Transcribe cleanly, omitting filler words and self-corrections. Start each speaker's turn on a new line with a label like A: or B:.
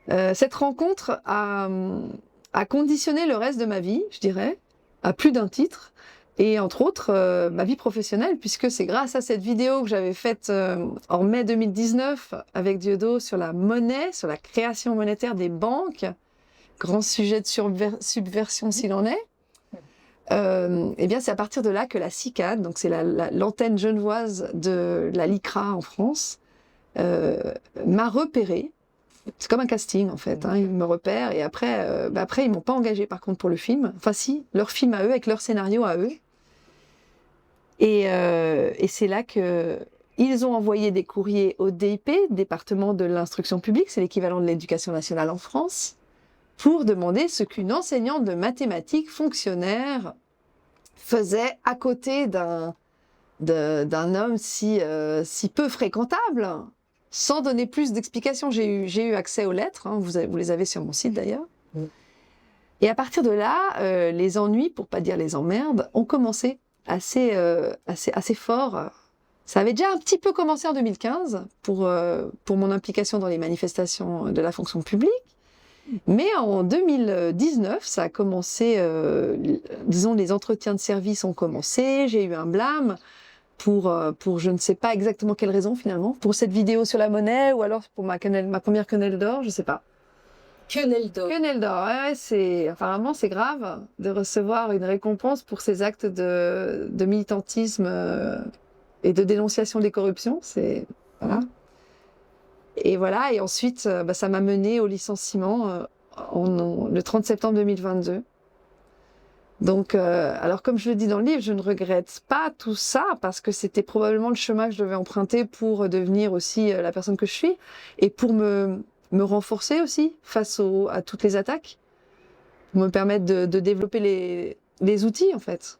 A: Cette rencontre a conditionné le reste de ma vie, je dirais, à plus d'un titre, et entre autres ma vie professionnelle, puisque c'est grâce à cette vidéo que j'avais faite en mai 2019 avec Diodo sur la monnaie, sur la création monétaire des banques, grand sujet de subversion s'il en est. Eh bien, c'est à partir de là que la CICAD, donc c'est l'antenne genevoise de la LICRA en France, m'a repérée. C'est comme un casting en fait, hein. Ils me repèrent et après, après ils m'ont pas engagé par contre pour le film. Enfin si, leur film à eux avec leur scénario à eux. Et c'est là que ils ont envoyé des courriers au DIP, département de l'instruction publique, c'est l'équivalent de l'éducation nationale en France, pour demander ce qu'une enseignante de mathématiques fonctionnaire faisait à côté d'un homme si peu fréquentable. Sans donner plus d'explications, j'ai eu accès aux lettres, hein, vous les avez sur mon site d'ailleurs. Et à partir de là, les ennuis, pour pas dire les emmerdes, ont commencé assez fort. Ça avait déjà un petit peu commencé en 2015 pour mon implication dans les manifestations de la fonction publique. Mais en 2019, ça a commencé, disons, les entretiens de service ont commencé, j'ai eu un blâme pour je ne sais pas exactement quelle raison finalement, pour cette vidéo sur la monnaie ou alors pour ma première quenelle d'or, je sais pas.
B: Quenelle d'or.
A: Quenelle d'or, ouais, apparemment c'est grave de recevoir une récompense pour ces actes de militantisme et de dénonciation des corruptions, voilà. Et voilà, et ensuite ça m'a mené au licenciement le 30 septembre 2022. Donc, alors comme je le dis dans le livre, je ne regrette pas tout ça parce que c'était probablement le chemin que je devais emprunter pour devenir aussi la personne que je suis et pour me renforcer aussi face à toutes les attaques, pour me permettre de développer les outils en fait.